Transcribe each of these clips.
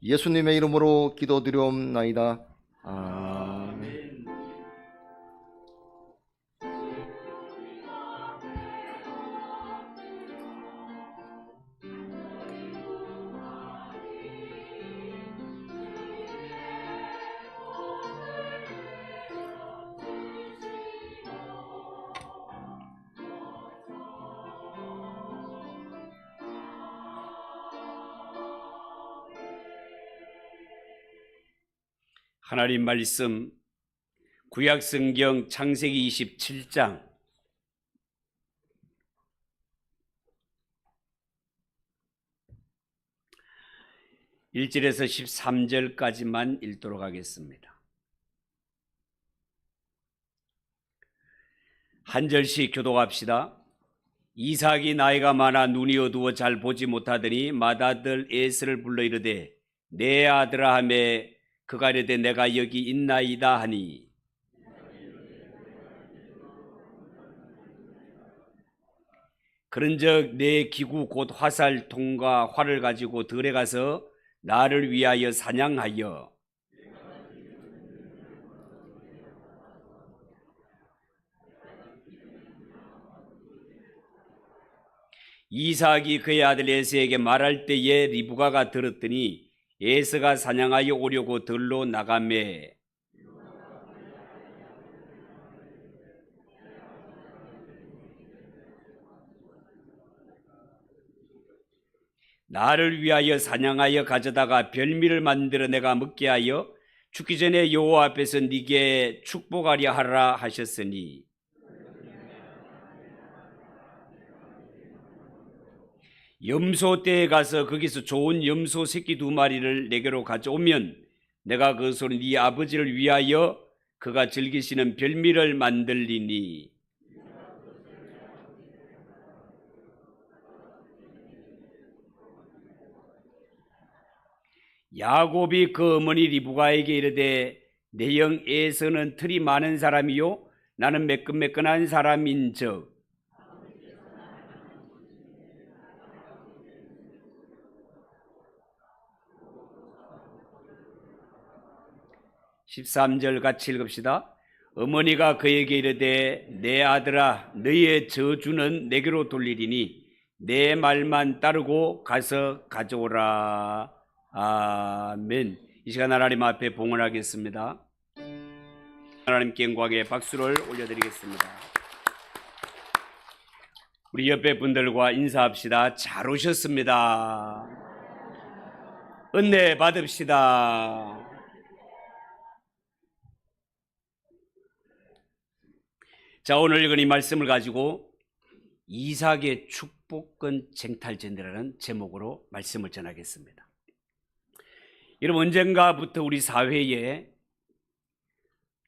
예수님의 이름으로 기도드리옵나이다. 아멘. 하나님 말씀 구약성경 창세기 27장 1절에서 13절까지만 읽도록 하겠습니다. 한 절씩 교독합시다. 이삭이 나이가 많아 눈이 어두워 잘 보지 못하더니 맏아들 에서를 불러 이르되 내 아들아 하매 그가 이르되 내가 여기 있나이다 하니 그런즉 내 기구 곧 화살통과 활을 가지고 들에 가서 나를 위하여 사냥하여 이삭이 그의 아들 에서에게 말할 때에 리브가가 들었더니 에서가 사냥하여 오려고 들로 나가매 나를 위하여 사냥하여 가져다가 별미를 만들어 내가 먹게 하여 죽기 전에 여호와 앞에서 네게 축복하려 하라 하셨으니 염소 떼에 가서 거기서 좋은 염소 새끼 2마리를 내게로 가져오면 내가 그것으로 네 아버지를 위하여 그가 즐기시는 별미를 만들리니 야곱이 그 어머니 리브가에게 이르되 내 형 에서는 틀이 많은 사람이요 나는 매끈매끈한 사람인즉 13절 같이 읽읍시다. 어머니가 그에게 이르되 내 아들아 너의 저주는 내게로 돌리리니 내 말만 따르고 가서 가져오라. 아멘. 이 시간 하나님 앞에 봉헌하겠습니다. 하나님께 영광의 박수를 올려드리겠습니다. 우리 옆에 분들과 인사합시다. 잘 오셨습니다. 은혜 받읍시다. 자, 오늘 읽은 이 말씀을 가지고 이삭의 축복권 쟁탈전이라는 제목으로 말씀을 전하겠습니다. 여러분, 언젠가부터 우리 사회에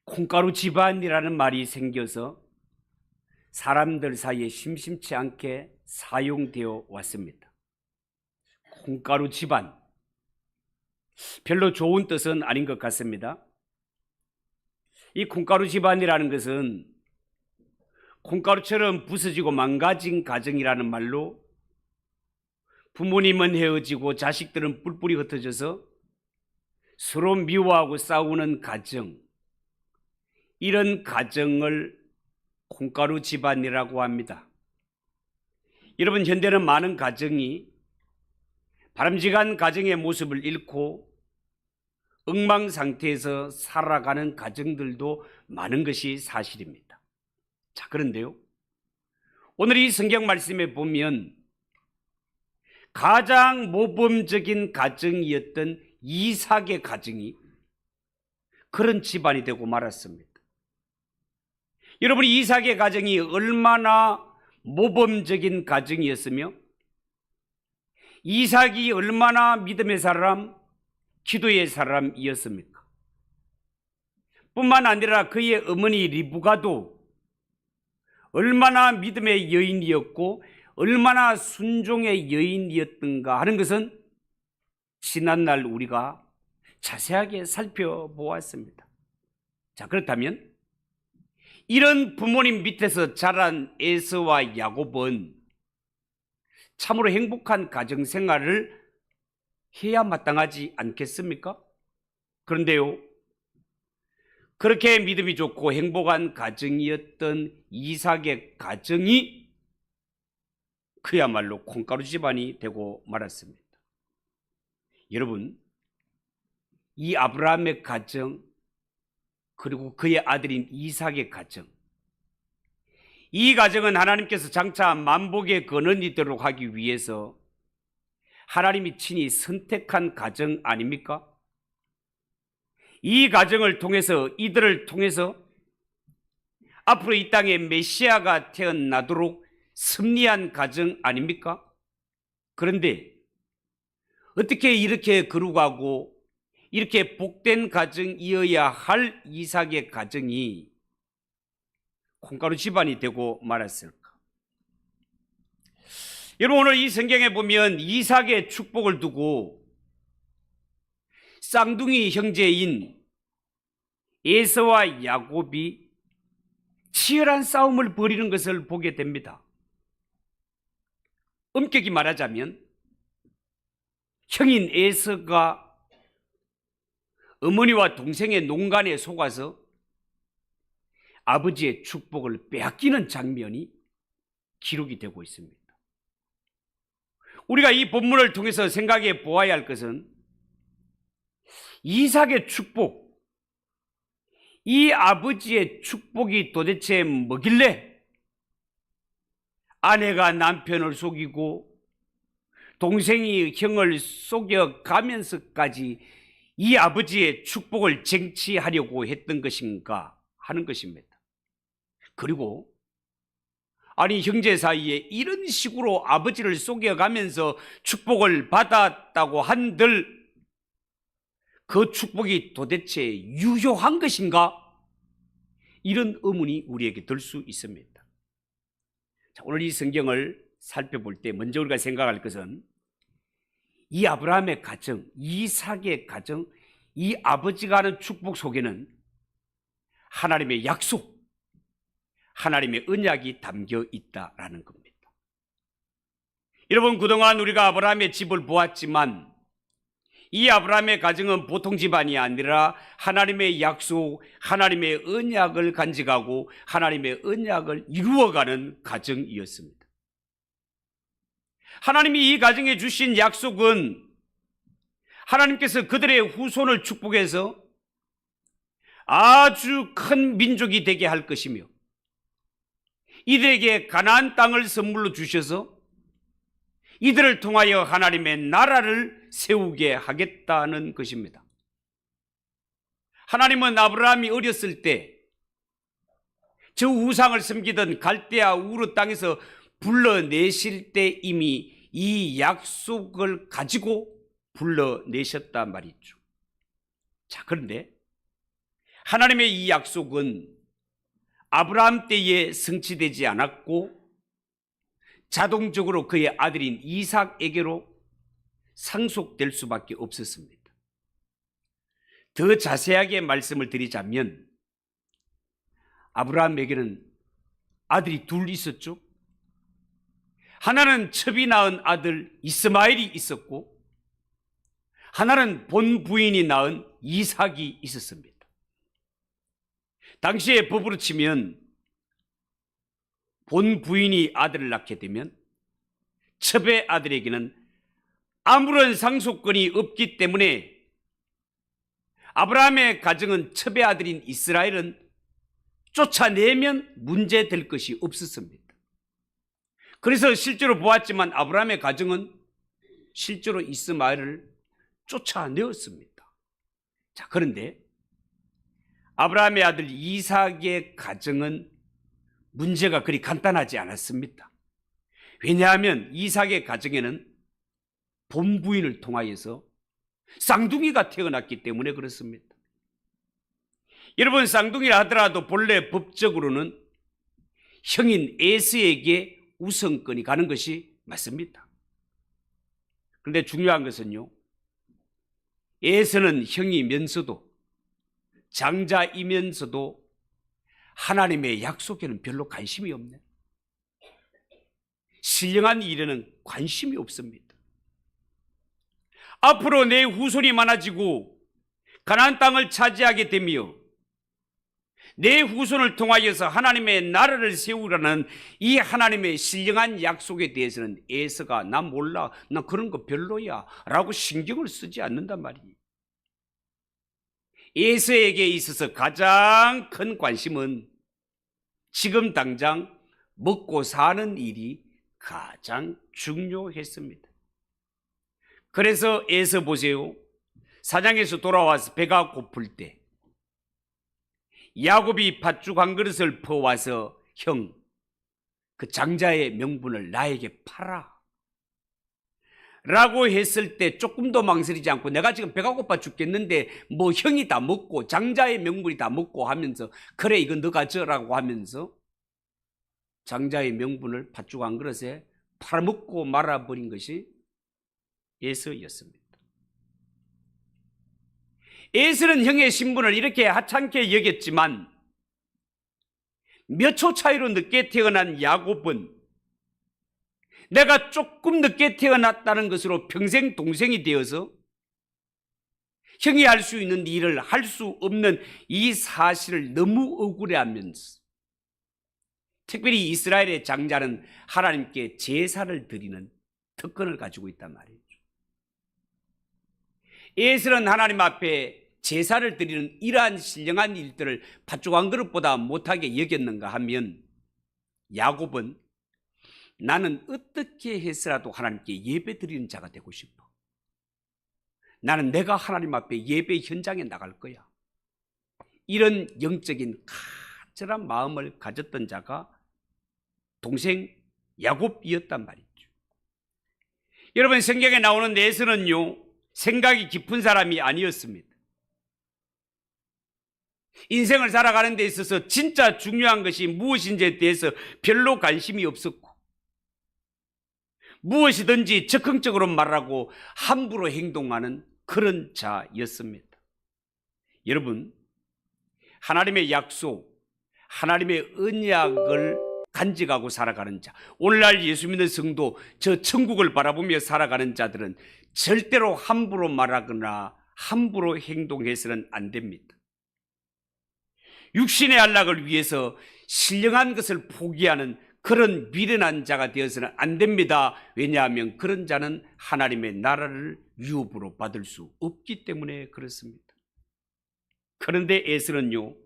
콩가루 집안이라는 말이 생겨서 사람들 사이에 심심치 않게 사용되어 왔습니다. 콩가루 집안, 별로 좋은 뜻은 아닌 것 같습니다. 이 콩가루 집안이라는 것은 콩가루처럼 부서지고 망가진 가정이라는 말로 부모님은 헤어지고 자식들은 뿔뿔이 흩어져서 서로 미워하고 싸우는 가정, 이런 가정을 콩가루 집안이라고 합니다. 여러분, 현대는 많은 가정이 바람직한 가정의 모습을 잃고 엉망 상태에서 살아가는 가정들도 많은 것이 사실입니다. 자, 그런데요, 오늘 이 성경 말씀에 보면 가장 모범적인 가정이었던 이삭의 가정이 그런 집안이 되고 말았습니다. 여러분, 이삭의 가정이 얼마나 모범적인 가정이었으며 이삭이 얼마나 믿음의 사람, 기도의 사람이었습니까? 뿐만 아니라 그의 어머니 리브가도 얼마나 믿음의 여인이었고 얼마나 순종의 여인이었던가 하는 것은 지난날 우리가 자세하게 살펴보았습니다. 자, 그렇다면 이런 부모님 밑에서 자란 에서와 야곱은 참으로 행복한 가정생활을 해야 마땅하지 않겠습니까? 그런데요, 그렇게 믿음이 좋고 행복한 가정이었던 이삭의 가정이 그야말로 콩가루 집안이 되고 말았습니다. 여러분, 이 아브라함의 가정, 그리고 그의 아들인 이삭의 가정, 이 가정은 하나님께서 장차 만복의 근원이 되도록 하기 위해서 하나님이 친히 선택한 가정 아닙니까? 이 가정을 통해서, 이들을 통해서 앞으로 이 땅에 메시아가 태어나도록 섭리한 가정 아닙니까? 그런데 어떻게 이렇게 거룩하고 이렇게 복된 가정이어야 할 이삭의 가정이 콩가루 집안이 되고 말았을까? 여러분, 오늘 이 성경에 보면 이삭의 축복을 두고 쌍둥이 형제인 에서와 야곱이 치열한 싸움을 벌이는 것을 보게 됩니다. 엄격히 말하자면 형인 에서가 어머니와 동생의 농간에 속아서 아버지의 축복을 빼앗기는 장면이 기록이 되고 있습니다. 우리가 이 본문을 통해서 생각해 보아야 할 것은 이삭의 축복, 이 아버지의 축복이 도대체 뭐길래 아내가 남편을 속이고 동생이 형을 속여가면서까지 이 아버지의 축복을 쟁취하려고 했던 것인가 하는 것입니다. 그리고 아니, 형제 사이에 이런 식으로 아버지를 속여가면서 축복을 받았다고 한들 그 축복이 도대체 유효한 것인가? 이런 의문이 우리에게 들 수 있습니다. 자, 오늘 이 성경을 살펴볼 때 먼저 우리가 생각할 것은 이 아브라함의 가정, 이삭의 가정, 이 아버지가 하는 축복 속에는 하나님의 약속, 하나님의 언약이 담겨 있다라는 겁니다. 여러분, 그동안 우리가 아브라함의 집을 보았지만 이 아브라함의 가정은 보통 집안이 아니라 하나님의 약속, 하나님의 언약을 간직하고 하나님의 언약을 이루어가는 가정이었습니다. 하나님이 이 가정에 주신 약속은 하나님께서 그들의 후손을 축복해서 아주 큰 민족이 되게 할 것이며 이들에게 가나안 땅을 선물로 주셔서 이들을 통하여 하나님의 나라를 세우게 하겠다는 것입니다. 하나님은 아브라함이 어렸을 때 저 우상을 섬기던 갈대아 우르 땅에서 불러내실 때 이미 이 약속을 가지고 불러내셨단 말이죠. 자, 그런데 하나님의 이 약속은 아브라함 때에 성취되지 않았고 자동적으로 그의 아들인 이삭에게로 상속될 수밖에 없었습니다. 더 자세하게 말씀을 드리자면 아브라함에게는 아들이 둘 있었죠. 하나는 첩이 낳은 아들 이스마엘이 있었고 하나는 본 부인이 낳은 이삭이 있었습니다. 당시의 법으로 치면 본 부인이 아들을 낳게 되면 첩의 아들에게는 아무런 상속권이 없기 때문에 아브라함의 가정은 첩의 아들인 이스라엘은 쫓아내면 문제될 것이 없었습니다. 그래서 실제로 보았지만 아브라함의 가정은 실제로 이스마엘을 쫓아내었습니다. 자, 그런데 아브라함의 아들 이삭의 가정은 문제가 그리 간단하지 않았습니다. 왜냐하면 이삭의 가정에는 본부인을 통하여서 쌍둥이가 태어났기 때문에 그렇습니다. 여러분, 쌍둥이라 하더라도 본래 법적으로는 형인 에서에게 우선권이 가는 것이 맞습니다. 그런데 중요한 것은요, 에서는 형이면서도 장자이면서도 하나님의 약속에는 별로 관심이 없네. 신령한 일에는 관심이 없습니다. 앞으로 내 후손이 많아지고 가나안 땅을 차지하게 되며 내 후손을 통하여서 하나님의 나라를 세우라는 이 하나님의 신령한 약속에 대해서는 에서가 나 몰라, 나 그런 거 별로야 라고 신경을 쓰지 않는단 말이에요. 에서에게 있어서 가장 큰 관심은 지금 당장 먹고 사는 일이 가장 중요했습니다. 그래서 에서 보세요. 사냥에서 돌아와서 배가 고플 때 야곱이 팥죽 한 그릇을 퍼와서 형, 그 장자의 명분을 나에게 팔아 라고 했을 때 조금도 망설이지 않고 내가 지금 배가 고파 죽겠는데 뭐 형이 다 먹고 장자의 명분이 다 먹고 하면서 그래 이건 너가 져라고 하면서 장자의 명분을 팥죽 한 그릇에 팔아먹고 말아버린 것이 에서였습니다. 에서는 형의 신분을 이렇게 하찮게 여겼지만 몇 초 차이로 늦게 태어난 야곱은 내가 조금 늦게 태어났다는 것으로 평생 동생이 되어서 형이 할 수 있는 일을 할 수 없는 이 사실을 너무 억울해하면서 특별히 이스라엘의 장자는 하나님께 제사를 드리는 특권을 가지고 있단 말이죠. 에서는 하나님 앞에 제사를 드리는 이러한 신령한 일들을 팥죽 한 그릇보다 못하게 여겼는가 하면 야곱은 나는 어떻게 해서라도 하나님께 예배 드리는 자가 되고 싶어. 나는 내가 하나님 앞에 예배 현장에 나갈 거야. 이런 영적인 간절한 마음을 가졌던 자가 동생 야곱이었단 말이죠. 여러분, 성경에 나오는 에서는요, 생각이 깊은 사람이 아니었습니다. 인생을 살아가는 데 있어서 진짜 중요한 것이 무엇인지에 대해서 별로 관심이 없었고 무엇이든지 적극적으로 말하고 함부로 행동하는 그런 자였습니다. 여러분, 하나님의 약속, 하나님의 언약을 간직하고 살아가는 자, 오늘날 예수 믿는 성도, 저 천국을 바라보며 살아가는 자들은 절대로 함부로 말하거나 함부로 행동해서는 안 됩니다. 육신의 안락을 위해서 신령한 것을 포기하는 그런 미련한 자가 되어서는 안 됩니다. 왜냐하면 그런 자는 하나님의 나라를 유업으로 받을 수 없기 때문에 그렇습니다. 그런데 에서는요,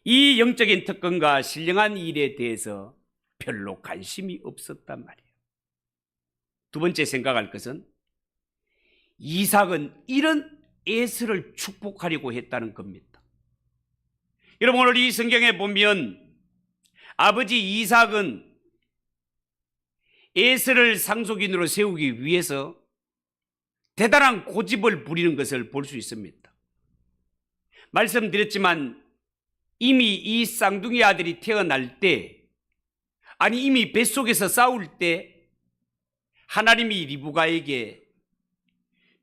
이 영적인 특권과 신령한 일에 대해서 별로 관심이 없었단 말이에요. 두 번째 생각할 것은 이삭은 이런 에서를 축복하려고 했다는 겁니다. 여러분, 오늘 이 성경에 보면 아버지 이삭은 에서를 상속인으로 세우기 위해서 대단한 고집을 부리는 것을 볼 수 있습니다. 말씀드렸지만 이미 이 쌍둥이 아들이 태어날 때, 아니 이미 뱃속에서 싸울 때 하나님이 리브가에게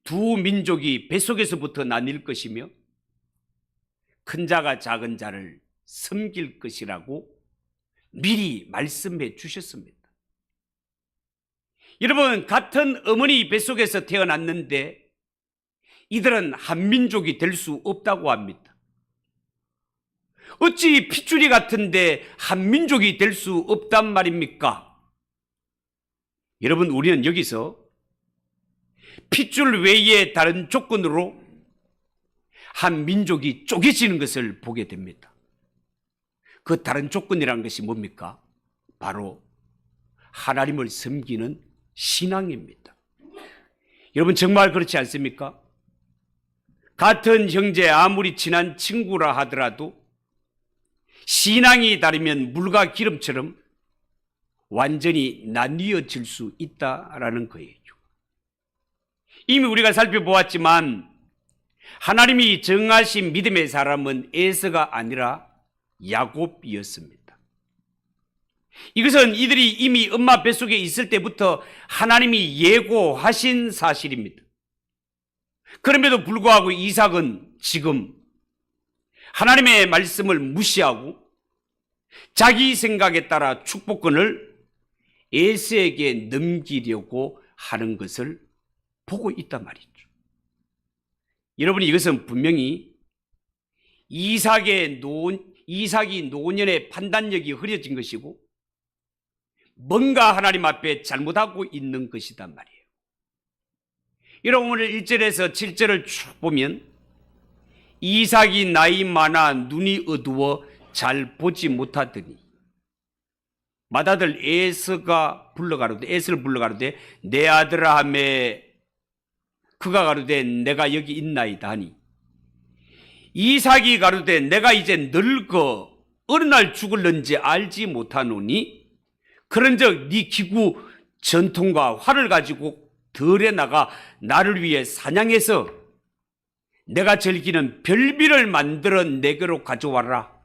두 민족이 뱃속에서부터 나뉠 것이며 큰 자가 작은 자를 섬길 것이라고 미리 말씀해 주셨습니다. 여러분, 같은 어머니 뱃속에서 태어났는데 이들은 한 민족이 될 수 없다고 합니다. 어찌 핏줄이 같은데 한 민족이 될 수 없단 말입니까? 여러분, 우리는 여기서 핏줄 외에 다른 조건으로 한 민족이 쪼개지는 것을 보게 됩니다. 그 다른 조건이라는 것이 뭡니까? 바로 하나님을 섬기는 신앙입니다. 여러분, 정말 그렇지 않습니까? 같은 형제, 아무리 친한 친구라 하더라도 신앙이 다르면 물과 기름처럼 완전히 나뉘어질 수 있다라는 거예요. 이미 우리가 살펴보았지만 하나님이 정하신 믿음의 사람은 에서가 아니라 야곱이었습니다. 이것은 이들이 이미 엄마 뱃속에 있을 때부터 하나님이 예고하신 사실입니다. 그럼에도 불구하고 이삭은 지금 하나님의 말씀을 무시하고 자기 생각에 따라 축복권을 에서에게 넘기려고 하는 것을 보고 있단 말이죠. 여러분이 이것은 분명히 이삭이 노년의 판단력이 흐려진 것이고 뭔가 하나님 앞에 잘못하고 있는 것이단 말이에요. 여러분 오늘 1절에서 7절을 쭉 보면 이삭이 나이 많아 눈이 어두워 잘 보지 못하더니 맏아들 에서를 불러가로되 내 아들아 하매 그가 가로되 내가 여기 있나이다 하니 이삭이 가로되 내가 이제 늙어 어느 날 죽을는지 알지 못하노니 그런즉 네 기구 전통과 활을 가지고 들에 나가 나를 위해 사냥해서 내가 즐기는 별미를 만들어 내게로 가져와라.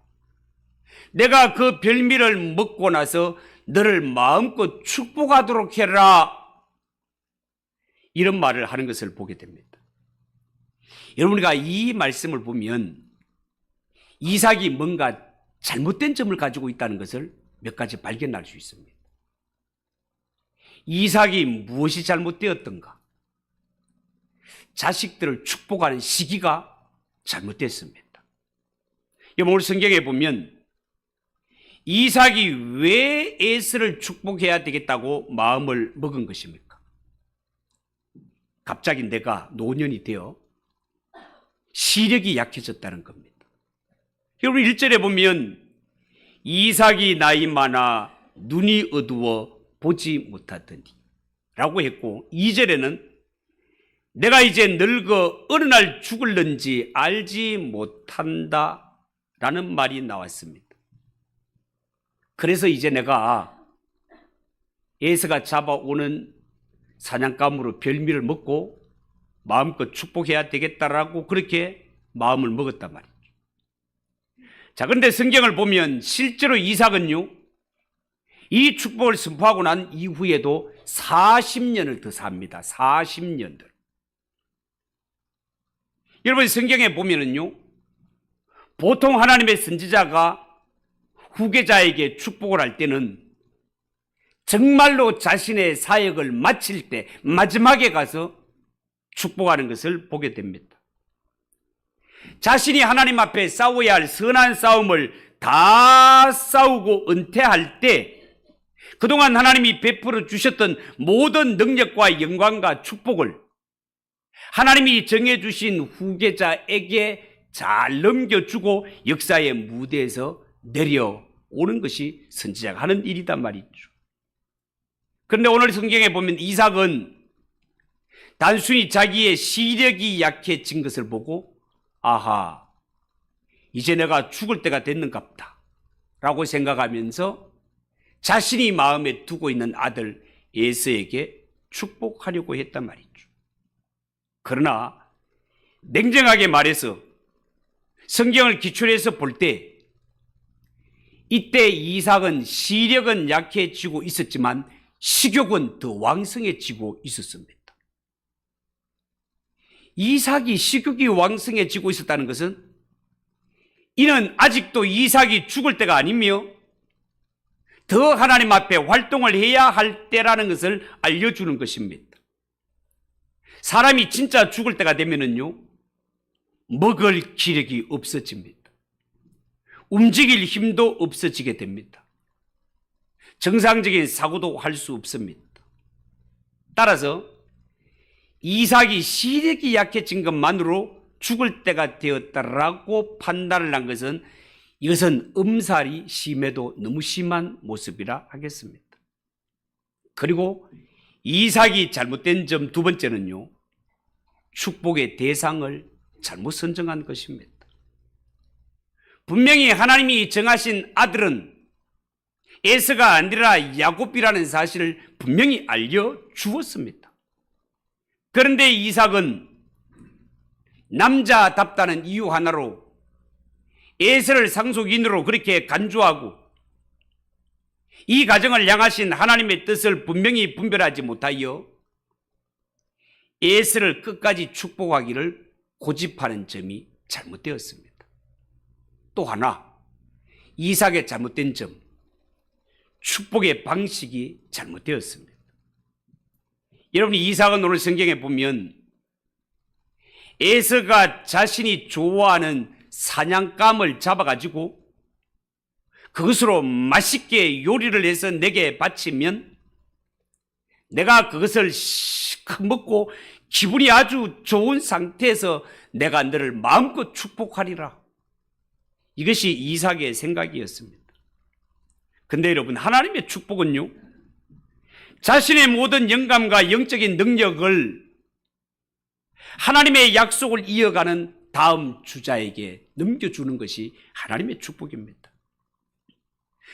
내가 그 별미를 먹고 나서 너를 마음껏 축복하도록 해라. 이런 말을 하는 것을 보게 됩니다. 여러분과 이 말씀을 보면 이삭이 뭔가 잘못된 점을 가지고 있다는 것을 몇 가지 발견할 수 있습니다. 이삭이 무엇이 잘못되었던가? 자식들을 축복하는 시기가 잘못됐습니다. 오늘 성경에 보면 이삭이 왜 에서를 축복해야 되겠다고 마음을 먹은 것입니까? 갑자기 내가 노년이 되어 시력이 약해졌다는 겁니다. 여러분 1절에 보면 이삭이 나이 많아 눈이 어두워 보지 못하더니 라고 했고 2절에는 내가 이제 늙어 어느 날 죽을는지 알지 못한다 라는 말이 나왔습니다. 그래서 이제 내가 에서가 잡아오는 사냥감으로 별미를 먹고 마음껏 축복해야 되겠다라고 그렇게 마음을 먹었단 말이죠. 자, 그런데 성경을 보면 실제로 이삭은요, 이 축복을 선포하고 난 이후에도 40년을 더 삽니다. 40년들. 여러분 성경에 보면은요, 보통 하나님의 선지자가 후계자에게 축복을 할 때는 정말로 자신의 사역을 마칠 때 마지막에 가서 축복하는 것을 보게 됩니다. 자신이 하나님 앞에 싸워야 할 선한 싸움을 다 싸우고 은퇴할 때 그동안 하나님이 베풀어 주셨던 모든 능력과 영광과 축복을 하나님이 정해주신 후계자에게 잘 넘겨주고 역사의 무대에서 내려오는 것이 선지자가 하는 일이단 말이죠. 그런데 오늘 성경에 보면 이삭은 단순히 자기의 시력이 약해진 것을 보고 아하, 이제 내가 죽을 때가 됐는갑다 라고 생각하면서 자신이 마음에 두고 있는 아들 에서에게 축복하려고 했단 말이죠. 그러나 냉정하게 말해서 성경을 기초해서 볼 때 이때 이삭은 시력은 약해지고 있었지만 식욕은 더 왕성해지고 있었습니다. 이삭이 식욕이 왕성해지고 있었다는 것은 이는 아직도 이삭이 죽을 때가 아니며 더 하나님 앞에 활동을 해야 할 때라는 것을 알려주는 것입니다. 사람이 진짜 죽을 때가 되면은요, 먹을 기력이 없어집니다. 움직일 힘도 없어지게 됩니다. 정상적인 사고도 할 수 없습니다. 따라서 이삭이 시력이 약해진 것만으로 죽을 때가 되었다라고 판단을 한 것은 이것은 엄살이 심해도 너무 심한 모습이라 하겠습니다. 그리고 이삭이 잘못된 점 두 번째는요, 축복의 대상을 잘못 선정한 것입니다. 분명히 하나님이 정하신 아들은 에서가 아니라 야곱이라는 사실을 분명히 알려주었습니다. 그런데 이삭은 남자답다는 이유 하나로 에서를 상속인으로 그렇게 간주하고 이 가정을 향하신 하나님의 뜻을 분명히 분별하지 못하여 에서를 끝까지 축복하기를 고집하는 점이 잘못되었습니다. 또 하나, 이삭의 잘못된 점, 축복의 방식이 잘못되었습니다. 여러분이 이삭은 오늘 성경에 보면 에서가 자신이 좋아하는 사냥감을 잡아가지고 그것으로 맛있게 요리를 해서 내게 바치면 내가 그것을 실컷 먹고 기분이 아주 좋은 상태에서 내가 너를 마음껏 축복하리라. 이것이 이삭의 생각이었습니다. 근데 여러분, 하나님의 축복은요, 자신의 모든 영감과 영적인 능력을 하나님의 약속을 이어가는 다음 주자에게 넘겨주는 것이 하나님의 축복입니다.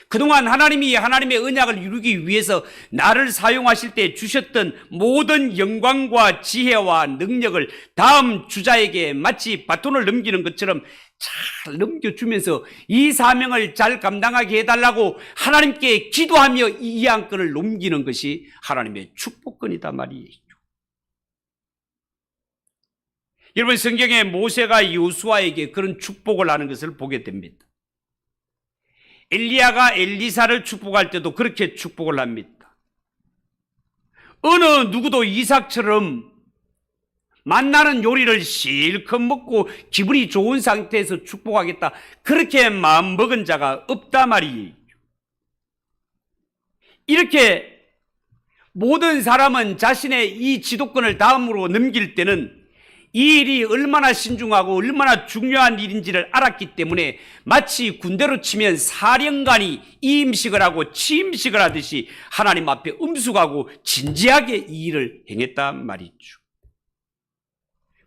그동안 하나님이 하나님의 언약을 이루기 위해서 나를 사용하실 때 주셨던 모든 영광과 지혜와 능력을 다음 주자에게 마치 바톤을 넘기는 것처럼 잘 넘겨주면서 이 사명을 잘 감당하게 해달라고 하나님께 기도하며 이 안건을 넘기는 것이 하나님의 축복권이다 말이에요. 여러분, 성경에 모세가 요수아에게 그런 축복을 하는 것을 보게 됩니다. 엘리야가 엘리사를 축복할 때도 그렇게 축복을 합니다. 어느 누구도 이삭처럼 만나는 요리를 실컷 먹고 기분이 좋은 상태에서 축복하겠다, 그렇게 마음먹은 자가 없다 말이에요. 이렇게 모든 사람은 자신의 이 지도권을 다음으로 넘길 때는 이 일이 얼마나 신중하고 얼마나 중요한 일인지를 알았기 때문에 마치 군대로 치면 사령관이 이임식을 하고 취임식을 하듯이 하나님 앞에 엄숙하고 진지하게 이 일을 행했단 말이죠.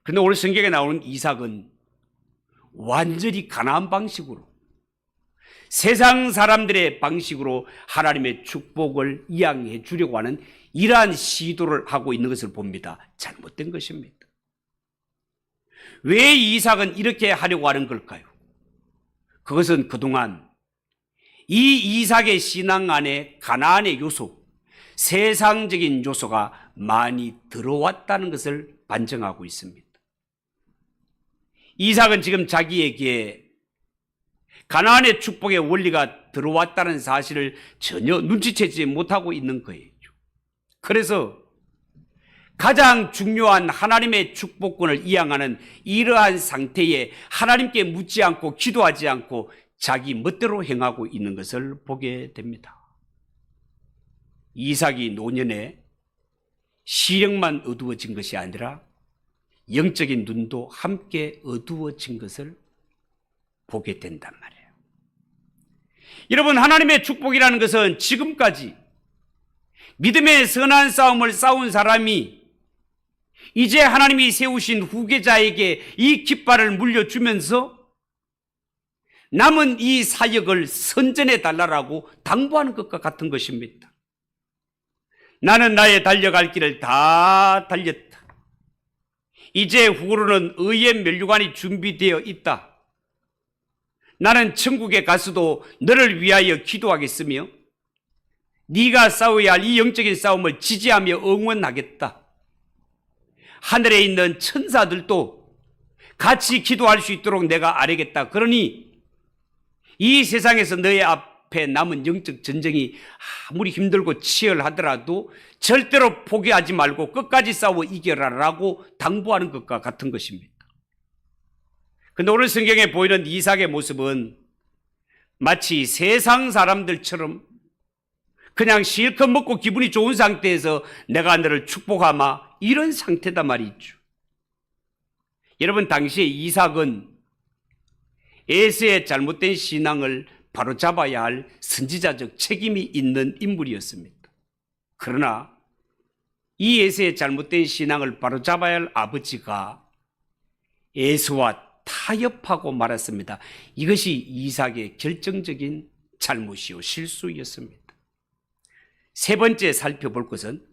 그런데 오늘 성경에 나오는 이삭은 완전히 가나안 방식으로, 세상 사람들의 방식으로 하나님의 축복을 이양해 주려고 하는 이러한 시도를 하고 있는 것을 봅니다. 잘못된 것입니다. 왜 이삭은 이렇게 하려고 하는 걸까요? 그것은 그동안 이 이삭의 신앙 안에 가나안의 요소, 세상적인 요소가 많이 들어왔다는 것을 반증하고 있습니다. 이삭은 지금 자기에게 가나안의 축복의 원리가 들어왔다는 사실을 전혀 눈치채지 못하고 있는 거예요. 그래서 가장 중요한 하나님의 축복권을 이양하는 이러한 상태에 하나님께 묻지 않고 기도하지 않고 자기 멋대로 행하고 있는 것을 보게 됩니다. 이삭이 노년에 시력만 어두워진 것이 아니라 영적인 눈도 함께 어두워진 것을 보게 된단 말이에요. 여러분, 하나님의 축복이라는 것은 지금까지 믿음의 선한 싸움을 싸운 사람이 이제 하나님이 세우신 후계자에게 이 깃발을 물려주면서 남은 이 사역을 선전해 달라고 당부하는 것과 같은 것입니다. 나는 나의 달려갈 길을 다 달렸다. 이제 후로는 의의 면류관이 준비되어 있다. 나는 천국에 가서도 너를 위하여 기도하겠으며 네가 싸워야 할 이 영적인 싸움을 지지하며 응원하겠다. 하늘에 있는 천사들도 같이 기도할 수 있도록 내가 아뢰겠다. 그러니 이 세상에서 너의 앞에 남은 영적 전쟁이 아무리 힘들고 치열하더라도 절대로 포기하지 말고 끝까지 싸워 이겨라라고 당부하는 것과 같은 것입니다. 그런데 오늘 성경에 보이는 이삭의 모습은 마치 세상 사람들처럼 그냥 실컷 먹고 기분이 좋은 상태에서 내가 너를 축복하마, 이런 상태다 말이죠. 여러분, 당시에 이삭은 에서의 잘못된 신앙을 바로잡아야 할 선지자적 책임이 있는 인물이었습니다. 그러나 이 에서의 잘못된 신앙을 바로잡아야 할 아버지가 에서와 타협하고 말았습니다. 이것이 이삭의 결정적인 잘못이요 실수였습니다. 세 번째 살펴볼 것은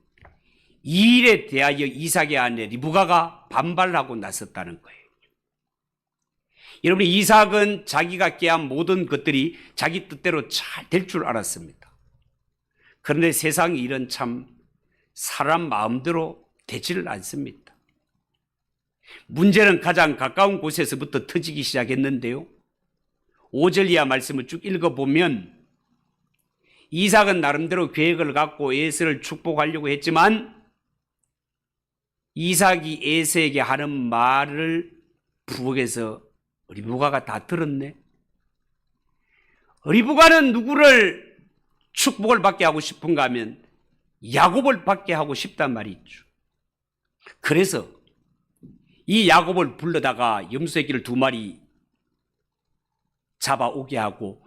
이 일에 대하여 이삭의 아내 리브가가 반발하고 나섰다는 거예요. 여러분, 이삭은 자기가 꾀한 모든 것들이 자기 뜻대로 잘 될 줄 알았습니다. 그런데 세상 일은 참 사람 마음대로 되지를 않습니다. 문제는 가장 가까운 곳에서부터 터지기 시작했는데요. 5절 이하 말씀을 쭉 읽어보면 이삭은 나름대로 계획을 갖고 에서를 축복하려고 했지만 이삭이 에서에게 하는 말을 부엌에서 리브가가 다 들었네. 리브가는 누구를 축복을 받게 하고 싶은가 하면 야곱을 받게 하고 싶단 말이죠. 그래서 이 야곱을 불러다가 염소새끼를 2마리 잡아오게 하고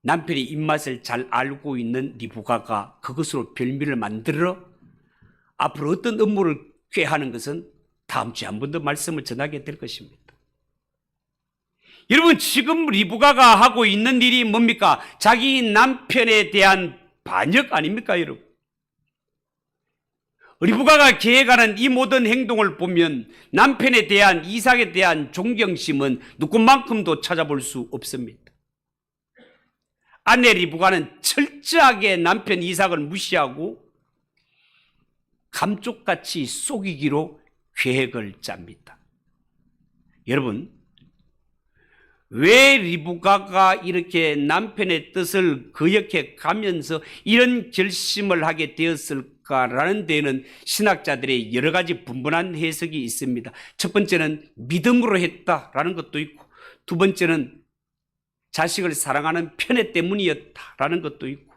남편의 입맛을 잘 알고 있는 리브가가 그것으로 별미를 만들어 앞으로 어떤 업무를 꾀하는 것은 다음 주에 한 번 더 말씀을 전하게 될 것입니다. 여러분, 지금 리브가가 하고 있는 일이 뭡니까? 자기 남편에 대한 반역 아닙니까, 여러분? 리브가가 계획하는 이 모든 행동을 보면 남편에 대한, 이삭에 대한 존경심은 누구만큼도 찾아볼 수 없습니다. 아내 리브가는 철저하게 남편 이삭을 무시하고 감쪽같이 속이기로 계획을 짭니다. 여러분, 왜 리브가가 이렇게 남편의 뜻을 거역해 가면서 이런 결심을 하게 되었을까라는 데에는 신학자들의 여러 가지 분분한 해석이 있습니다. 첫 번째는 믿음으로 했다라는 것도 있고, 두 번째는 자식을 사랑하는 편애 때문이었다라는 것도 있고,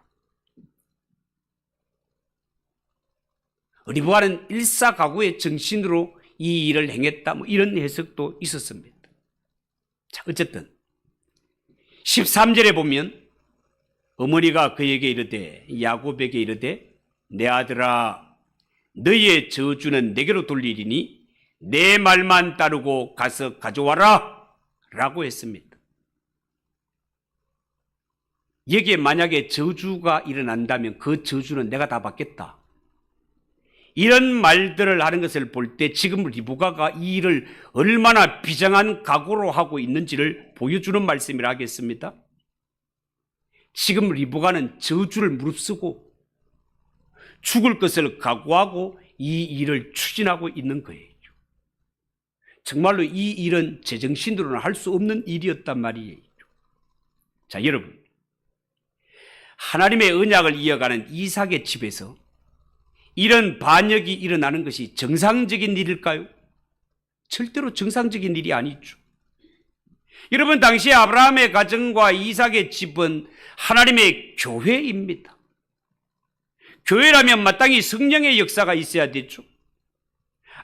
리브가는 일사가구의 정신으로 이 일을 행했다, 이런 해석도 있었습니다. 자, 어쨌든 13절에 보면 어머니가 그에게 이르되, 야곱에게 이르되, 내 아들아, 너희의 저주는 내게로 돌리리니 내 말만 따르고 가서 가져와라 라고 했습니다. 여기에 만약에 저주가 일어난다면 그 저주는 내가 다 받겠다, 이런 말들을 하는 것을 볼 때 지금 리브가가 이 일을 얼마나 비장한 각오로 하고 있는지를 보여주는 말씀이라 하겠습니다. 지금 리브가는 저주를 무릅쓰고 죽을 것을 각오하고 이 일을 추진하고 있는 거예요. 정말로 이 일은 제정신으로는 할 수 없는 일이었단 말이에요. 자, 여러분, 하나님의 언약을 이어가는 이삭의 집에서 이런 반역이 일어나는 것이 정상적인 일일까요? 절대로 정상적인 일이 아니죠. 여러분, 당시 아브라함의 가정과 이삭의 집은 하나님의 교회입니다. 교회라면 마땅히 성령의 역사가 있어야 되죠.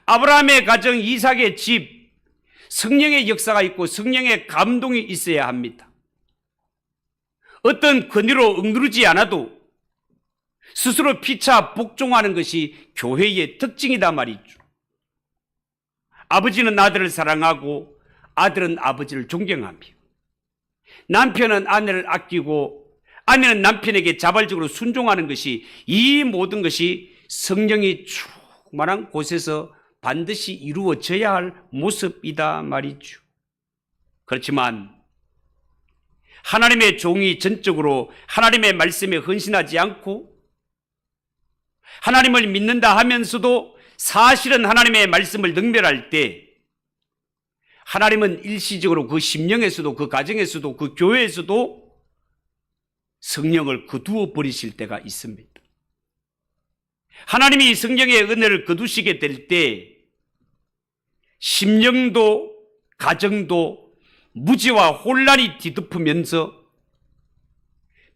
아브라함의 가정, 이삭의 집, 성령의 역사가 있고 성령의 감동이 있어야 합니다. 어떤 권위로 억누르지 않아도 스스로 피차 복종하는 것이 교회의 특징이다 말이죠. 아버지는 아들을 사랑하고 아들은 아버지를 존경하며, 남편은 아내를 아끼고 아내는 남편에게 자발적으로 순종하는 것이, 이 모든 것이 성령이 충만한 곳에서 반드시 이루어져야 할 모습이다 말이죠. 그렇지만 하나님의 종이 전적으로 하나님의 말씀에 헌신하지 않고 하나님을 믿는다 하면서도 사실은 하나님의 말씀을 능멸할 때 하나님은 일시적으로 그 심령에서도, 그 가정에서도, 그 교회에서도 성령을 거두어 버리실 때가 있습니다. 하나님이 성령의 은혜를 거두시게 될 때 심령도 가정도 무지와 혼란이 뒤덮으면서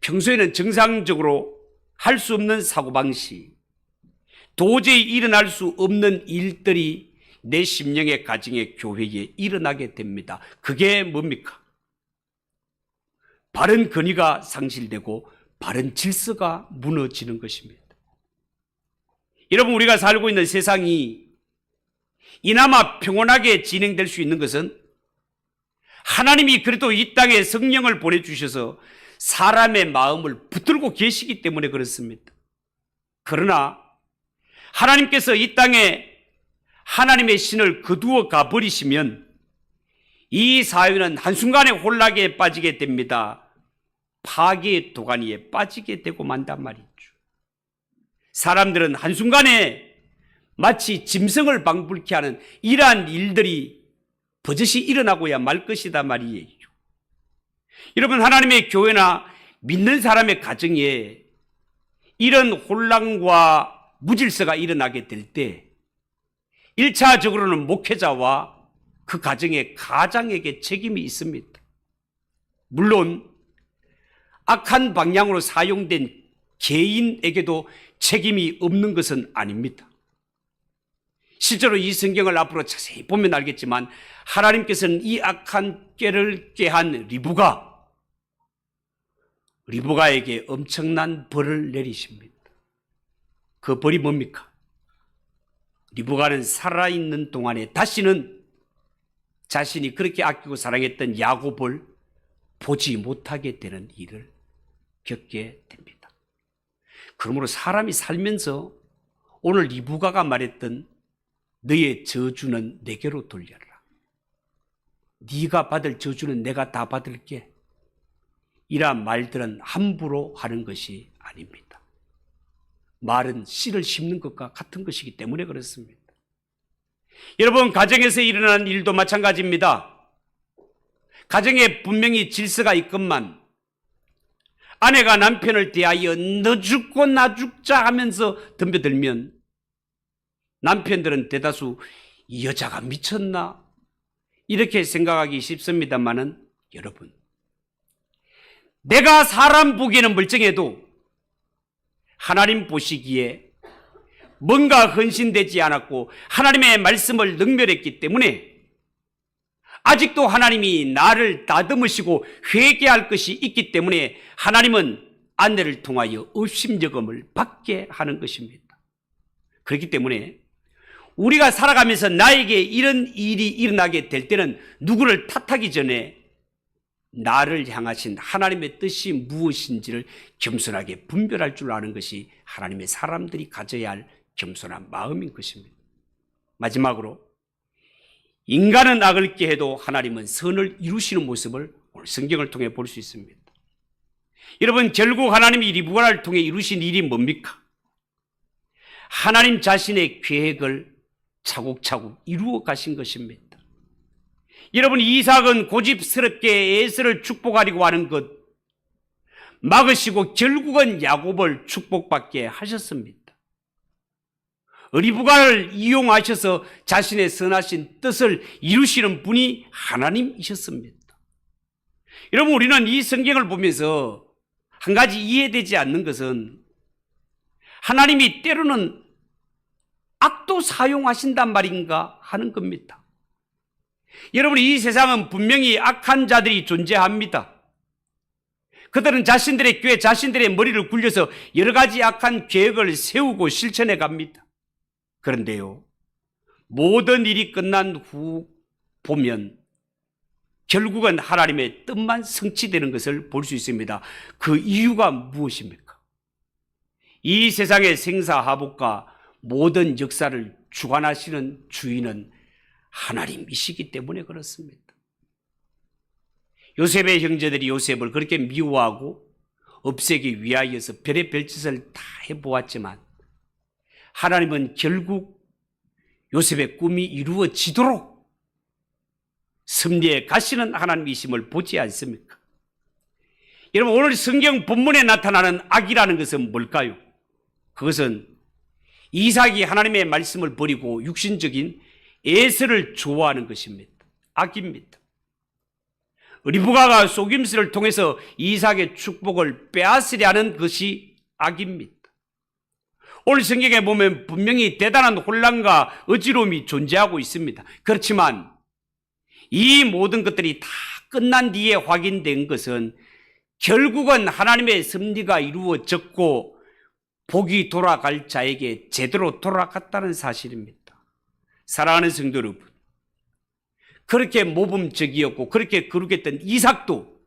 평소에는 정상적으로 할 수 없는 사고방식, 도저히 일어날 수 없는 일들이 내 심령의 가정의 교회에 일어나게 됩니다. 그게 뭡니까? 바른 권위가 상실되고 바른 질서가 무너지는 것입니다. 여러분, 우리가 살고 있는 세상이 이나마 평온하게 진행될 수 있는 것은 하나님이 그래도 이 땅에 성령을 보내주셔서 사람의 마음을 붙들고 계시기 때문에 그렇습니다. 그러나 하나님께서 이 땅에 하나님의 신을 거두어 가버리시면 이 사회는 한순간에 혼란에 빠지게 됩니다. 파괴의 도가니에 빠지게 되고 만단 말이죠. 사람들은 한순간에 마치 짐승을 방불케 하는 이러한 일들이 버젓이 일어나고야 말 것이다 말이에요. 여러분, 하나님의 교회나 믿는 사람의 가정에 이런 혼란과 무질서가 일어나게 될 때 1차적으로는 목회자와 그 가장에게 책임이 있습니다. 물론 악한 방향으로 사용된 개인에게도 책임이 없는 것은 아닙니다. 실제로 이 성경을 앞으로 자세히 보면 알겠지만 하나님께서는 이 악한 꾀를 꾀한 리브가에게 엄청난 벌을 내리십니다. 그 벌이 뭡니까? 리브가는 살아있는 동안에 다시는 자신이 그렇게 아끼고 사랑했던 야곱을 보지 못하게 되는 일을 겪게 됩니다. 그러므로 사람이 살면서 오늘 리브가가 말했던 너의 저주는 내게로 돌려라. 네가 받을 저주는 내가 다 받을게. 이러한 말들은 함부로 하는 것이 아닙니다. 말은 씨를 심는 것과 같은 것이기 때문에 그렇습니다. 여러분, 가정에서 일어나는 일도 마찬가지입니다. 가정에 분명히 질서가 있건만 아내가 남편을 대하여 너 죽고 나 죽자 하면서 덤벼들면 남편들은 대다수 이 여자가 미쳤나? 이렇게 생각하기 쉽습니다만은 여러분, 내가 사람 보기에는 멀쩡해도 하나님 보시기에 뭔가 헌신되지 않았고 하나님의 말씀을 능멸했기 때문에 아직도 하나님이 나를 다듬으시고 회개할 것이 있기 때문에 하나님은 아내를 통하여 업심여금을 받게 하는 것입니다. 그렇기 때문에 우리가 살아가면서 나에게 이런 일이 일어나게 될 때는 누구를 탓하기 전에 나를 향하신 하나님의 뜻이 무엇인지를 겸손하게 분별할 줄 아는 것이 하나님의 사람들이 가져야 할 겸손한 마음인 것입니다. 마지막으로 인간은 악을 꾀해도 하나님은 선을 이루시는 모습을 오늘 성경을 통해 볼 수 있습니다. 여러분, 결국 하나님이 리브가를 통해 이루신 일이 뭡니까? 하나님 자신의 계획을 차곡차곡 이루어 가신 것입니다. 여러분, 이삭은 고집스럽게 에서를 축복하려고 하는 것 막으시고 결국은 야곱을 축복받게 하셨습니다. 리브가를 이용하셔서 자신의 선하신 뜻을 이루시는 분이 하나님이셨습니다. 여러분, 우리는 이 성경을 보면서 한 가지 이해되지 않는 것은 하나님이 때로는 악도 사용하신단 말인가 하는 겁니다. 여러분, 이 세상은 분명히 악한 자들이 존재합니다. 그들은 자신들의 꾀, 자신들의 머리를 굴려서 여러 가지 악한 계획을 세우고 실천해 갑니다. 그런데요, 모든 일이 끝난 후 보면 결국은 하나님의 뜻만 성취되는 것을 볼 수 있습니다. 그 이유가 무엇입니까? 이 세상의 생사화복과 모든 역사를 주관하시는 주인은 하나님이시기 때문에 그렇습니다. 요셉의 형제들이 요셉을 그렇게 미워하고 없애기 위하여서 별의 별짓을 다 해보았지만 하나님은 결국 요셉의 꿈이 이루어지도록 섭리에 가시는 하나님이심을 보지 않습니까? 여러분, 오늘 성경 본문에 나타나는 악이라는 것은 뭘까요? 그것은 이삭이 하나님의 말씀을 버리고 육신적인 에서를 좋아하는 것입니다. 악입니다. 리브가가 속임수를 통해서 이삭의 축복을 빼앗으려 하는 것이 악입니다. 오늘 성경에 보면 분명히 대단한 혼란과 어지러움이 존재하고 있습니다. 그렇지만 이 모든 것들이 다 끝난 뒤에 확인된 것은 결국은 하나님의 섭리가 이루어졌고 복이 돌아갈 자에게 제대로 돌아갔다는 사실입니다. 사랑하는 성도 여러분, 그렇게 모범적이었고 그렇게 거룩했던 이삭도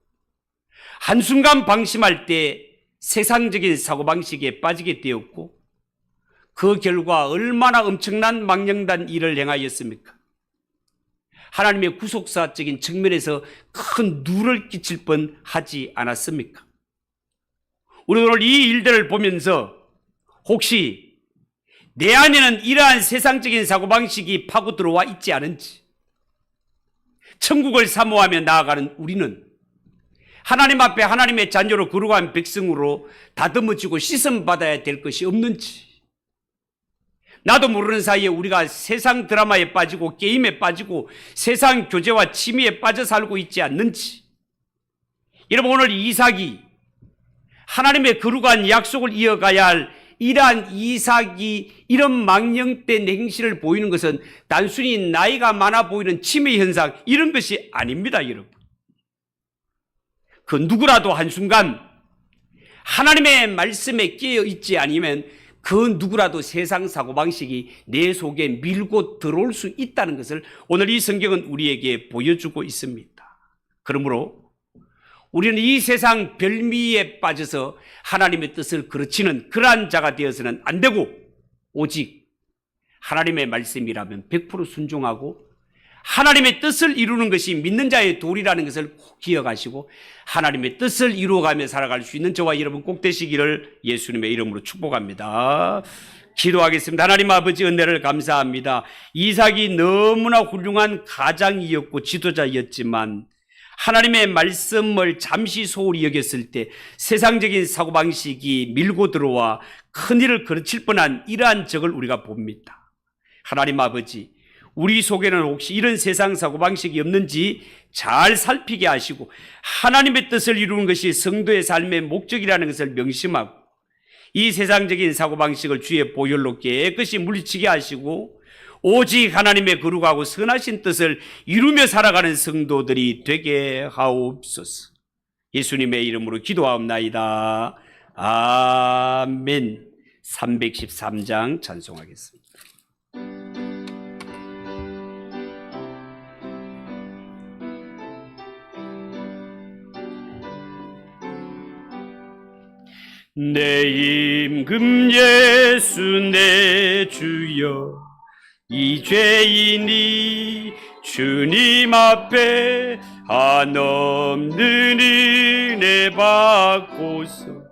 한순간 방심할 때 세상적인 사고방식에 빠지게 되었고 그 결과 얼마나 엄청난 망령단 일을 행하였습니까? 하나님의 구속사적인 측면에서 큰 누를 끼칠 뻔하지 않았습니까? 우리 오늘 이 일들을 보면서 혹시 내 안에는 이러한 세상적인 사고방식이 파고 들어와 있지 않은지, 천국을 사모하며 나아가는 우리는 하나님 앞에 하나님의 자녀로 거룩한 백성으로 다듬어지고 씻음받아야 될 것이 없는지, 나도 모르는 사이에 우리가 세상 드라마에 빠지고 게임에 빠지고 세상 교제와 취미에 빠져 살고 있지 않는지. 여러분, 오늘 이삭이 하나님의 거룩한 약속을 이어가야 할 이러한 이삭이 이런 망령된 행실을 보이는 것은 단순히 나이가 많아 보이는 치매 현상, 이런 것이 아닙니다, 여러분. 그 누구라도 한순간 하나님의 말씀에 깨어 있지 않으면 그 누구라도 세상 사고방식이 내 속에 밀고 들어올 수 있다는 것을 오늘 이 성경은 우리에게 보여주고 있습니다. 그러므로 우리는 이 세상 별미에 빠져서 하나님의 뜻을 그르치는 그러한 자가 되어서는 안 되고, 오직 하나님의 말씀이라면 100% 순종하고 하나님의 뜻을 이루는 것이 믿는 자의 도리라는 것을 꼭 기억하시고 하나님의 뜻을 이루어가며 살아갈 수 있는 저와 여러분 꼭 되시기를 예수님의 이름으로 축복합니다. 기도하겠습니다. 하나님 아버지, 은혜를 감사합니다. 이삭이 너무나 훌륭한 가장이었고 지도자였지만 하나님의 말씀을 잠시 소홀히 여겼을 때 세상적인 사고방식이 밀고 들어와 큰일을 그르칠 뻔한 이러한 적을 우리가 봅니다. 하나님 아버지, 우리 속에는 혹시 이런 세상 사고방식이 없는지 잘 살피게 하시고 하나님의 뜻을 이루는 것이 성도의 삶의 목적이라는 것을 명심하고 이 세상적인 사고방식을 주의 보혈로 깨끗이 물리치게 하시고 오직 하나님의 거룩하고 선하신 뜻을 이루며 살아가는 성도들이 되게 하옵소서. 예수님의 이름으로 기도하옵나이다. 아멘. 313장 찬송하겠습니다. 내 임금 예수 내 주여, 이 죄인이 주님 앞에 한없는 은혜 받고서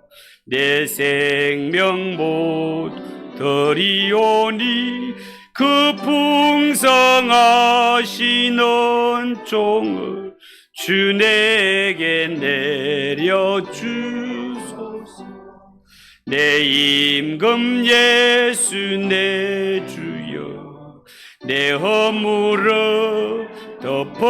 내 생명 못 드리오니 그 풍성하신 은총을 주 내게 내려주소서. 내 임금 예수 내 주여, 내 허물을 덮어